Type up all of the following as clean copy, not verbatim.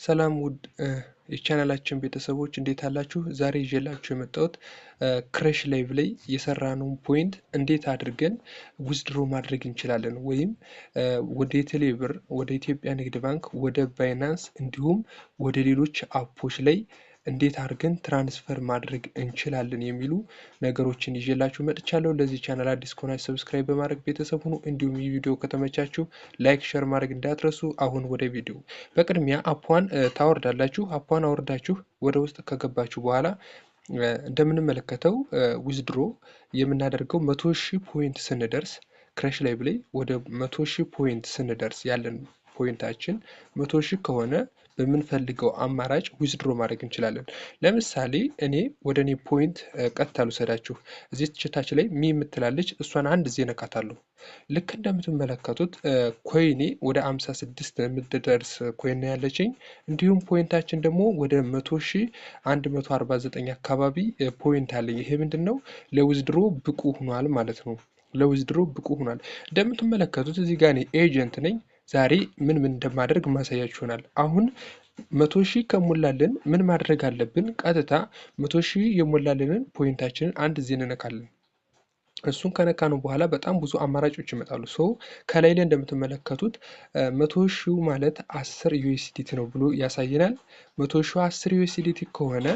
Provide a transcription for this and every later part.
ሰላም ውድ የቻናላችን ቤተሰቦች እንዴት አላችሁ? ዛሬ ይዤላችሁ የመጣሁት ክረሽ ላይቭ ላይ የሰራነውን ፖይንት እንዴት አድርገን ዊዝድሮ ማድረግ እንችላለን ወይም ወደ ቴሌብር፣ ወደ ኢትዮጵያ ንግድ ባንክ፣ ወደ ባይናንስ እንዲሁም ወደ ሌሎች አፖች ላይ እንዴት አድርገን ትራንስፈር ማድረግ እንችላለን የሚሉ ነገሮችን ይዤላችሁ መጥቻለሁ። ለዚህ ቻናል አዲስ ከሆናችሁ ሰብስክራይብ በማድረግ ቤተሰብ ሁኑ። እንዲሁም ይህ ቪዲዮ ከተመቻችሁ ላይክ፣ ሼር ማድረግ እንዳትረሱ። አሁን ወደ ቪዲዮ። በቅድሚያ አፑን ታወርዳላችሁ። አፑን አወርዳችሁ ወደ ውስጥ ከገባችሁ በኋላ እንደምንመለከተው ዊዝድሮ የምናደርገው 100,000 ፖይንት ስንደርስ ክረሽ ላይ ብላይ ወደ 100,000 ፖይንት ስንደርስ ያለን ፖይንታችን 100,000 ከሆነ በምንፈልገው አማራጭ ዊዝድሮ ማድረግ እንችላለን። ለምሳሌ እኔ ወደ እኔ ፖይንት ቀጥታ ልውሰዳችሁ። እዚህ ታች ላይ ሚ የምትላለች እሷን አንድ ጊዜ ነካታለሁ። ልክ እንደምትመለከቱት ኮይኔ ወደ 56 የምትደርስ ኮይን ያለችኝ፣ እንዲሁም ፖይንታችን ደግሞ ወደ 100,149 አካባቢ ፖይንት አለኝ። ይሄ ምንድን ነው? ለዊዝድሮ ብቁ ሆኗል ማለት ነው። ለዊዝድሮ ብቁ ሆኗል። እንደምትመለከቱት እዚህ ጋር እኔ ኤጀንት ነኝ። ዛሬ ምን እንደማደርግ ማሳያችሁ ይሆናል። አሁን 100,000 ከሞላልን ምን ማድረግ አለብን? ቀጥታ 100,000 የሞላለንን ፖይንታችንን አንድ ጊዜ እንነካለን። እሱን ከነካነው በኋላ በጣም ብዙ አማራጮች ይመጣሉ። ከላይ ላይ እንደምትመለከቱት 100,000 ማለት 10 ዩኤስዲቲ ነው ብሎ ያሳየናል። 100,000 10 ዩኤስዲቲ ከሆነ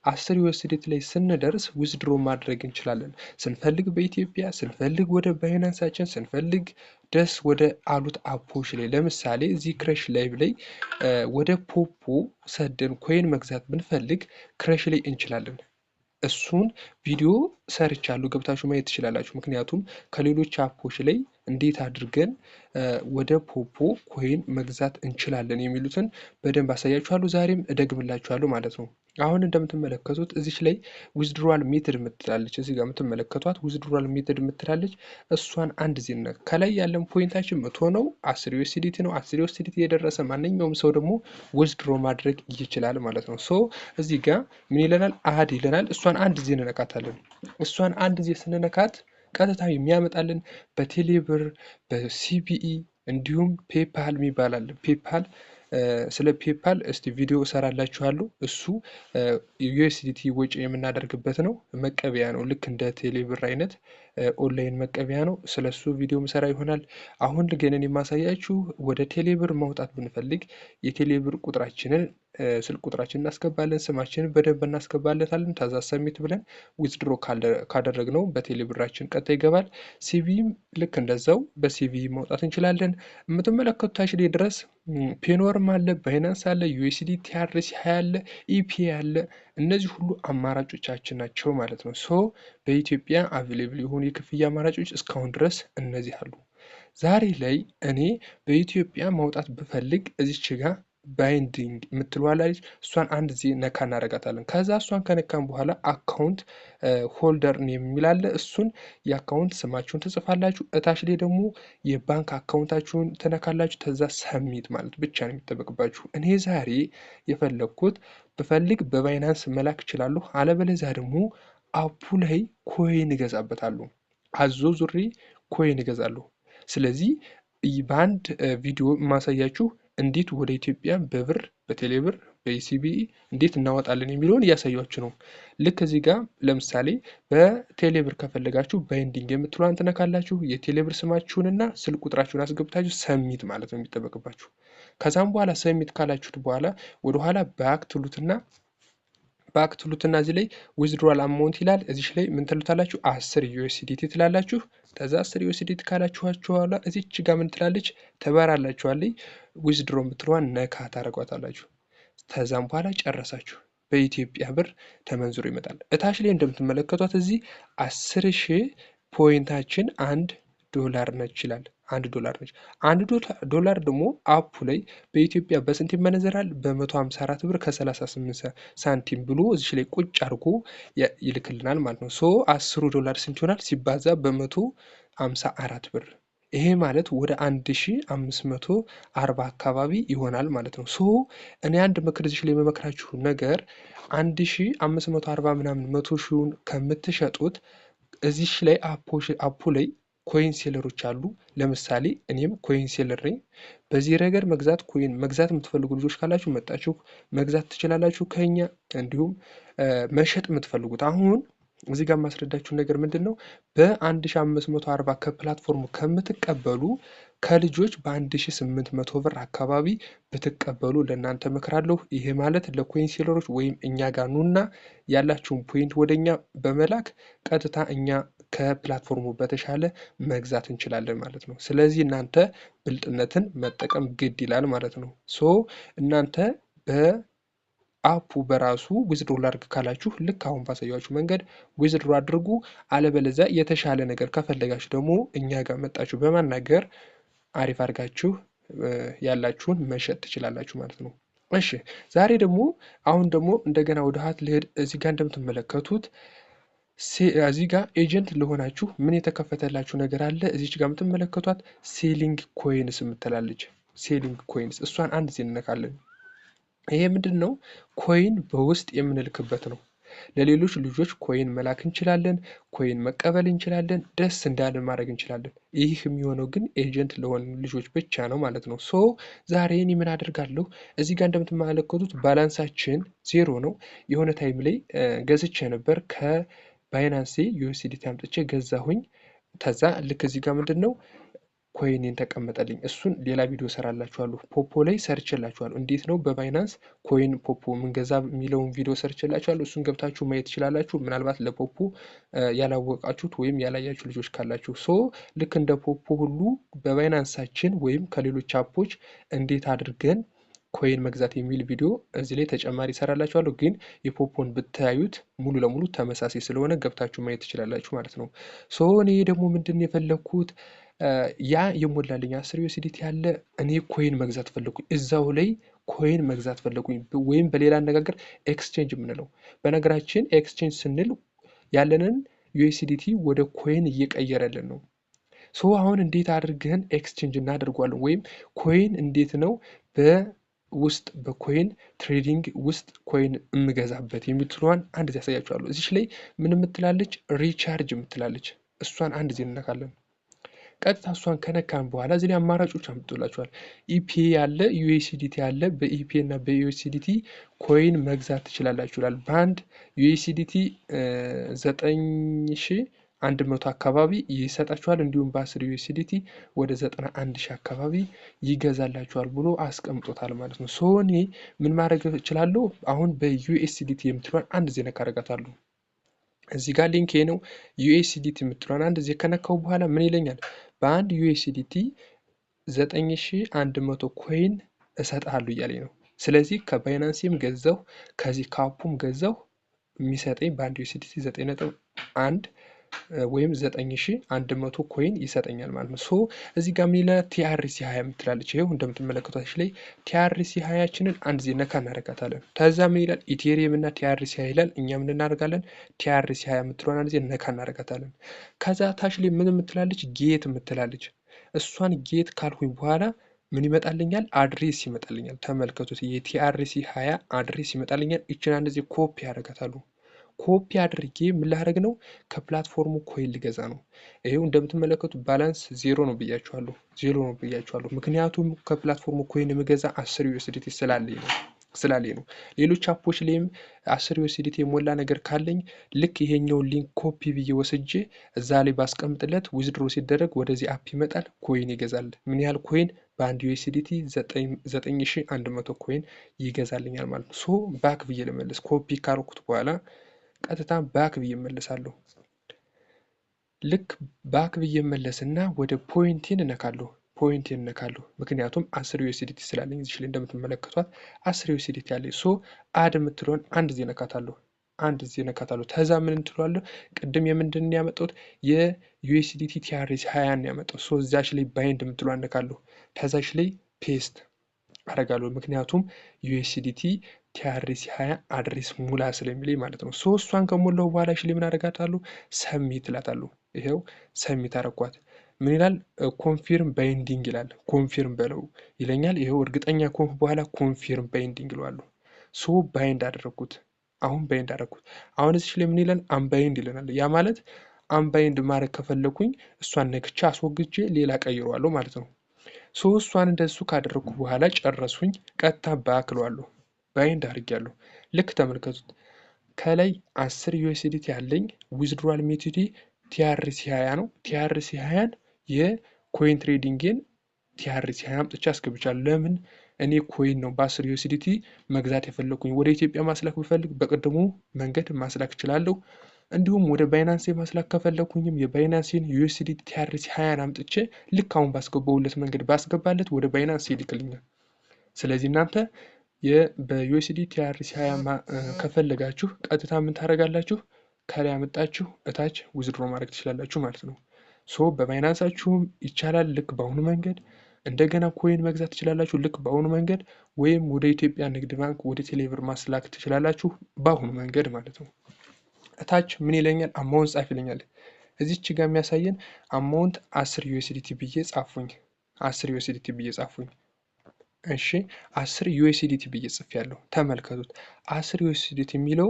10 ዩኤስዲቲ ላይ ስንደርስ ዊዝድሮ ማድረግ እንችላለን። ስንፈልግ በኢትዮጵያ፣ ስንፈልግ ወደ ባይናንሳችን፣ ስንፈልግ ደስ ወደ አሉት አፖች ላይ ለምሳሌ እዚህ ክረሽ ላይቭ ላይ ወደ ፖፖ ሰደን ኮይን መግዛት ብንፈልግ ክረሽ ላይ እንችላለን። እሱን ቪዲዮ ሰርቻለሁ፣ ገብታችሁ ማየት ትችላላችሁ። ምክንያቱም ከሌሎች አፖች ላይ እንዴት አድርገን ወደ ፖፖ ኮይን መግዛት እንችላለን የሚሉትን በደንብ አሳያችኋለሁ። ዛሬም እደግምላችኋለሁ ማለት ነው። አሁን እንደምትመለከቱት እዚች ላይ ዊዝድሮዋል ሜትድ የምትላለች፣ እዚህ ጋር የምትመለከቷት ዊዝድሮዋል ሜትድ የምትላለች፣ እሷን አንድ ጊዜ ከላይ ያለን ፖይንታችን 100 ነው፣ 10 ዩኤስዲቲ ነው። 10 ዩኤስዲቲ የደረሰ ማንኛውም ሰው ደግሞ ዊዝድሮ ማድረግ ይችላል ማለት ነው። እዚህ ጋር ምን ይለናል? አድ ይለናል። እሷን አንድ ጊዜ እንነካታለን። እሷን አንድ ጊዜ ስንነካት ቀጥታ የሚያመጣልን በቴሌብር፣ በሲቢኢ እንዲሁም ፔፓል የሚባል አለ። ፔፓል ስለ ፔፓል እስቲ ቪዲዮ እሰራላችኋለሁ። እሱ ዩኤስዲቲ ወጪ የምናደርግበት ነው፣ መቀበያ ነው። ልክ እንደ ቴሌብር አይነት ኦንላይን መቀበያ ነው። ስለሱ ቪዲዮ ምሰራ ይሆናል። አሁን ግን እኔ የማሳያችሁ ወደ ቴሌብር ማውጣት ብንፈልግ የቴሌብር ቁጥራችንን ስልክ ቁጥራችንን እናስገባለን፣ ስማችንን በደንብ እናስገባለታለን። ታዛ ሰሚት ብለን ዊዝድሮ ካደረግነው በቴሌብራችን ቀጥታ ይገባል። ሲቪም ልክ እንደዛው በሲቪ ማውጣት እንችላለን። የምትመለከቱት ታች ላይ ድረስ ፔኖርም አለ፣ ባይናንስ አለ፣ ዩኤስዲ ቲአርሲ አለ፣ ኢፒ አለ። እነዚህ ሁሉ አማራጮቻችን ናቸው ማለት ነው። በኢትዮጵያ አቬሌብል የሆኑ የክፍያ አማራጮች እስካሁን ድረስ እነዚህ አሉ። ዛሬ ላይ እኔ በኢትዮጵያ ማውጣት ብፈልግ እዚች ጋር ባይንዲንግ የምትለዋለች፣ እሷን አንድ ጊዜ ነካ እናደርጋታለን። ከዛ እሷን ከነካን በኋላ አካውንት ሆልደር የሚላለ እሱን የአካውንት ስማችሁን ትጽፋላችሁ። እታች ላይ ደግሞ የባንክ አካውንታችሁን ትነካላችሁ። ተዛ ሰሚት ማለት ብቻ ነው የሚጠበቅባችሁ። እኔ ዛሬ የፈለግኩት ብፈልግ በባይናንስ መላክ እችላለሁ። አለበለዚያ ደግሞ አፑ ላይ ኮይን እገዛበታለሁ። አዞ ዙሪ ኮይን እገዛለሁ። ስለዚህ በአንድ ቪዲዮ የማሳያችሁ እንዴት ወደ ኢትዮጵያ በብር፣ በቴሌብር፣ በኢሲቢኢ እንዴት እናወጣለን የሚለውን እያሳያችሁ ነው። ልክ እዚህ ጋር ለምሳሌ በቴሌብር ከፈለጋችሁ ባይንዲንግ የምትሏን ትነካላችሁ። የቴሌብር ስማችሁንና ስልክ ቁጥራችሁን አስገብታችሁ ሰሚት ማለት ነው የሚጠበቅባችሁ። ከዛም በኋላ ሰሚት ካላችሁት በኋላ ወደኋላ ባክ ትሉትና እዚህ ላይ ዊዝድሮዋል አማውንት ይላል። እዚህ ላይ ምን ትሉታላችሁ? 10 ዩኤስዲቲ ትላላችሁ። ከዛ 10 ዩኤስዲቲ ካላችኋችሁ በኋላ እዚች ጋር ምን ትላለች? ተበራላችኋለች። ዊዝድሮ የምትለዋን ነካ ታደርጓታላችሁ። ከዛም በኋላ ጨረሳችሁ። በኢትዮጵያ ብር ተመንዝሮ ይመጣል። እታች ላይ እንደምትመለከቷት እዚህ 10,000 ፖይንታችን $1 ነች ይላል። $1 ነች። $1 ደግሞ አፑ ላይ በኢትዮጵያ በስንት ይመነዘራል? በ154 ብር ከ38 ሳንቲም ብሎ እዚህ ላይ ቁጭ አድርጎ ይልክልናል ማለት ነው። $10 ስንት ይሆናል? ሲባዛ በ154 ብር፣ ይሄ ማለት ወደ 1540 አካባቢ ይሆናል ማለት ነው። እኔ አንድ ምክር እዚህ ላይ የመመክራችሁ ነገር 1540 ምናምን 100,000ውን ከምትሸጡት እዚህ ላይ አፑ ላይ ኮይን ሴለሮች አሉ። ለምሳሌ እኔም ኮይን ሴለር ነኝ። በዚህ ረገድ ኮይን መግዛት የምትፈልጉ ልጆች ካላችሁ መጣችሁ መግዛት ትችላላችሁ ከኛ። እንዲሁም መሸጥ የምትፈልጉት አሁን እዚህ ጋር የማስረዳችሁ ነገር ምንድን ነው? በ1540 ከፕላትፎርሙ ከምትቀበሉ ከልጆች በ1800 ብር አካባቢ ብትቀበሉ ለእናንተ እመክራለሁ። ይሄ ማለት ለኮይን ሴለሮች ወይም እኛ ጋር ኑና ያላችሁን ፖይንት ወደኛ በመላክ ቀጥታ እኛ ከፕላትፎርሙ በተሻለ መግዛት እንችላለን ማለት ነው። ስለዚህ እናንተ ብልጥነትን መጠቀም ግድ ይላል ማለት ነው። እናንተ በአፑ በራሱ ዊዝድሮ ላድርግ ካላችሁ ልክ አሁን ባሳያችሁ መንገድ ዊዝድሮ አድርጉ። አለበለዚያ የተሻለ ነገር ከፈለጋችሁ ደግሞ እኛ ጋር መጣችሁ በማናገር አሪፍ አድርጋችሁ ያላችሁን መሸጥ ትችላላችሁ ማለት ነው። እሺ ዛሬ ደግሞ አሁን ደግሞ እንደገና ወደ ሀት ልሄድ። እዚህ ጋር እንደምትመለከቱት እዚህ ጋር ኤጀንት ለሆናችሁ ምን የተከፈተላችሁ ነገር አለ? እዚች ጋር የምትመለከቷት ሴሊንግ ኮይንስ የምትላለች ሴሊንግ ኮይንስ፣ እሷን አንድ ጊዜ እንነካለን። ይሄ ምንድን ነው? ኮይን በውስጥ የምንልክበት ነው። ለሌሎች ልጆች ኮይን መላክ እንችላለን፣ ኮይን መቀበል እንችላለን፣ ደስ እንዳለን ማድረግ እንችላለን። ይህ የሚሆነው ግን ኤጀንት ለሆኑ ልጆች ብቻ ነው ማለት ነው። ዛሬ እኔ ምን አደርጋለሁ? እዚህ ጋር እንደምትመለከቱት ባላንሳችን 0 ነው። የሆነ ታይም ላይ ገዝቼ ነበር ከባይናንሴ ዩኤስዲቲ አምጥቼ ገዛሁኝ። ከዛ ልክ እዚህ ጋር ምንድን ነው ኮይኔን ተቀመጠልኝ። እሱን ሌላ ቪዲዮ ሰራላችኋለሁ። ፖፖ ላይ ሰርችላችኋለሁ። እንዴት ነው በባይናንስ ኮይን ፖፖ ምንገዛ የሚለውን ቪዲዮ ሰርችላችኋለሁ። እሱን ገብታችሁ ማየት ትችላላችሁ። ምናልባት ለፖፖ ያላወቃችሁት ወይም ያላያችሁ ልጆች ካላችሁ ልክ እንደ ፖፖ ሁሉ በባይናንሳችን ወይም ከሌሎች አፖች እንዴት አድርገን ኮይን መግዛት የሚል ቪዲዮ እዚህ ላይ ተጨማሪ ሰራላችኋለሁ። ግን የፖፖን ብታዩት ሙሉ ለሙሉ ተመሳሳይ ስለሆነ ገብታችሁ ማየት ትችላላችሁ ማለት ነው። እኔ ደግሞ ምንድን የፈለግኩት ያ የሞላልኝ 10 ዩኤስዲቲ ያለ እኔ ኮይን መግዛት ፈለኩኝ። እዛው ላይ ኮይን መግዛት ፈለኩኝ፣ ወይም በሌላ አነጋገር ኤክስቼንጅ የምንለው። በነገራችን ኤክስቼንጅ ስንል ያለንን ዩኤስዲቲ ወደ ኮይን እየቀየረልን ነው። አሁን እንዴት አድርገን ኤክስቼንጅ እናደርጓለን? ወይም ኮይን እንዴት ነው በውስጥ በኮይን ትሬዲንግ ውስጥ ኮይን የምገዛበት የምትለዋን አንድ ጊዜ ያሳያችኋለሁ። እዚች ላይ ምን የምትላለች? ሪቻርጅ የምትላለች። እሷን አንድ ጊዜ እንነካለን። ቀጥታ እሷን ከነካን በኋላ እዚህ ላይ አማራጮች አምጥቶላችኋል። ኢፒ ያለ ዩኤስዲቲ ያለ በኢፒ እና በዩኤስዲቲ ኮይን መግዛት ትችላላችሁ ይላል። በአንድ ዩኤስዲቲ 9100 አካባቢ ይሰጣችኋል። እንዲሁም በ10 ዩኤስዲቲ ወደ 91000 አካባቢ ይገዛላችኋል ብሎ አስቀምጦታል ማለት ነው። እኔ ምን ማድረግ እችላለሁ? አሁን በዩኤስዲቲ የምትሏን አንድ ዜና ካረጋታለሁ። እዚህ ጋር ሊንክ ነው። ዩኤስዲቲ የምትሏን አንድ ዜ ከነካው በኋላ ምን ይለኛል? በአንድ ዩኤስዲቲ 9100 ኮይን እሰጥሃለሁ እያለኝ ነው። ስለዚህ ከባይናንስም ገዛው ከዚህ ካፑም ገዛው የሚሰጠኝ በአንድ ዩኤስዲቲ 9.1 ወይም 9100 ኮይን ይሰጠኛል ማለት ነው። እዚህ ጋር ምን ይላል? ቲአርሲ 20 የምትላለች። ይኸው እንደምትመለከቷች ላይ ቲአርሲ 20ችንን አንድ ዜ ነካ እናደርጋታለን። ከዛ ምን ይላል? ኢቴሪየም እና ቲአርሲ 20 ይላል። እኛ ምን እናደርጋለን? ቲአርሲ 20 የምትለውን አንድ ዜ ነካ እናደርጋታለን። ከዛ ታች ላይ ምን የምትላለች? ጌት የምትላለች። እሷን ጌት ካልኩኝ በኋላ ምን ይመጣልኛል? አድሬስ ይመጣልኛል። ተመልከቱት፣ የቲአርሲ 20 አድሬስ ይመጣልኛል። ይችን አንድ ዜ ኮፒ ያደርጋታሉ። ኮፒ አድርጌ ምን ላደርግ ነው? ከፕላትፎርሙ ኮይን ልገዛ ነው። ይሄው እንደምትመለከቱ ባላንስ 0 ነው ብያችኋለሁ። 0 ነው ብያችኋለሁ። ምክንያቱም ከፕላትፎርሙ ኮይን የምገዛ 10 ዩኤስዲቲ ስላለኝ ነው። ሌሎች አፖች ላይም 10 ዩኤስዲቲ የሞላ ነገር ካለኝ ልክ ይሄኛውን ሊንክ ኮፒ ብዬ ወስጄ እዛ ላይ ባስቀምጥለት ዊዝድሮ ሲደረግ ወደዚህ አፕ ይመጣል፣ ኮይን ይገዛል። ምን ያህል ኮይን? በአንድ ዩኤስዲቲ 9100 ኮይን ይገዛልኛል ማለት ነው። ባክ ብዬ ልመልስ። ኮፒ ካረኩት በኋላ ቀጥታ ባክ ብዬ እመለሳለሁ። ልክ ባክ ብዬ እመለስና ወደ ፖይንቴን እነካለሁ። ምክንያቱም 10 ዩኤስዲቲ ስላለኝ እዚህ ላይ እንደምትመለከቷት 10 ዩኤስዲቲ ያለኝ። አድ የምትለውን አንድ ዜ ነካታለሁ። ተዛ ምን እንትሏለሁ? ቅድም የምንድን ያመጣሁት የዩኤስዲቲ ቲአርሲ 20 ያመጣው። እዛች ላይ ባይንድ የምትለዋ እነካለሁ። ተዛች ላይ ፔስት አረጋለሁ። ምክንያቱም ዩኤስዲቲ ቲአርሲ 20 አድሬስ ሙላ ስለሚለኝ ማለት ነው። እሷን ከሞላው በኋላ ላይ ምን አደርጋታለሁ? ሰሚት እላታለሁ። ይሄው ሰሚት አረኳት። ምን ይላል? ኮንፊርም ባይንዲንግ ይላል። ኮንፊርም በለው ይለኛል። ይሄው እርግጠኛ ከሆንኩ በኋላ ኮንፊርም ባይንዲንግ እለዋለሁ። ባይንድ አደረኩት። አሁን ባይንድ አደረኩት። አሁን እዚህ ላይ ምን ይላል? አንባይንድ ይለናል። ያ ማለት አንባይንድ ማድረግ ከፈለኩኝ እሷን ነክቼ አስወግጄ ሌላ ቀይረዋለሁ ማለት ነው። እሷን እንደሱ ካደረግኩ በኋላ ጨረሱኝ። ቀጥታ ባክ እለዋለሁ። ባይንድ አድርጌያለሁ። ልክ ተመልከቱት። ከላይ 10 ዩኤስዲቲ ያለኝ ዊዝድሮዋል ሜቶዲ ቲአርሲ 20 ነው። ቲአርሲ 20ን የኮይን ትሬዲንግን ቲአርሲ 20 አምጥቼ አስገብቻለሁ። ለምን? እኔ ኮይን ነው በ10 ዩኤስዲቲ መግዛት የፈለኩኝ። ወደ ኢትዮጵያ ማስላክ ብፈልግ በቅድሙ መንገድ ማስላክ እችላለሁ። እንዲሁም ወደ ባይናንስ ማስላክ ከፈለኩኝም የባይናንስን ዩኤስዲቲ ቲአርሲ 20 አምጥቼ ልክ አሁን ባስገባውለት መንገድ ባስገባለት ወደ ባይናንስ ይልክልኛል። ስለዚህ እናንተ በዩኤስዲ ቲአርሲ 20 ከፈለጋችሁ ቀጥታ ምን ታደርጋላችሁ? ከላይ አመጣችሁ እታች ዊዝድሮ ማድረግ ትችላላችሁ ማለት ነው። በባይናንሳችሁም ይቻላል ልክ በአሁኑ መንገድ። እንደገና ኮይን መግዛት ትችላላችሁ ልክ በአሁኑ መንገድ፣ ወይም ወደ ኢትዮጵያ ንግድ ባንክ ወደ ቴሌብር ማስላክ ትችላላችሁ በአሁኑ መንገድ ማለት ነው። እታች ምን ይለኛል? አማውንት ጻፍ ይለኛል። እዚች ጋር የሚያሳየን አማውንት 10 ዩኤስዲቲ ብዬ ጻፉኝ። 10 ዩኤስዲቲ ብዬ ጻፉኝ። እሺ 10 ዩኤስዲቲ ብዬ ጽፌያለሁ። ተመልከቱት 10 ዩኤስዲቲ የሚለው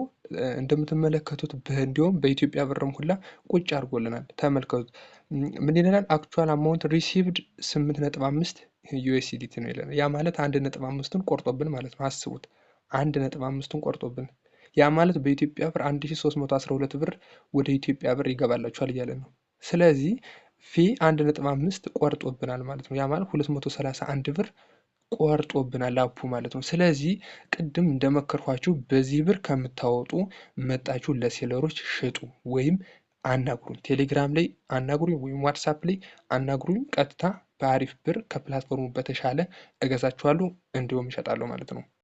እንደምትመለከቱት እንዲሁም በኢትዮጵያ ብርም ሁላ ቁጭ አድርጎልናል። ተመልከቱት ምን ይለናል? አክቹዋል አማውንት ሪሲቭድ 8.5 ዩኤስዲቲ ነው ይለናል። ያ ማለት 1.5ን ቆርጦብን ማለት ነው። አስቡት 1.5ን ቆርጦብን። ያ ማለት በኢትዮጵያ ብር 1312 ብር ወደ ኢትዮጵያ ብር ይገባላችኋል እያለ ነው። ስለዚህ ፊ 1.5 ቆርጦብናል ማለት ነው። ያ ማለት 231 ብር ቆርጦብናል አፑ ማለት ነው። ስለዚህ ቅድም እንደመከርኳችሁ በዚህ ብር ከምታወጡ መጣችሁ ለሴለሮች ሽጡ ወይም አናግሩኝ። ቴሌግራም ላይ አናግሩኝ ወይም ዋትሳፕ ላይ አናግሩኝ። ቀጥታ በአሪፍ ብር ከፕላትፎርሙ በተሻለ እገዛችኋለሁ እንዲሁም እሸጣለሁ ማለት ነው።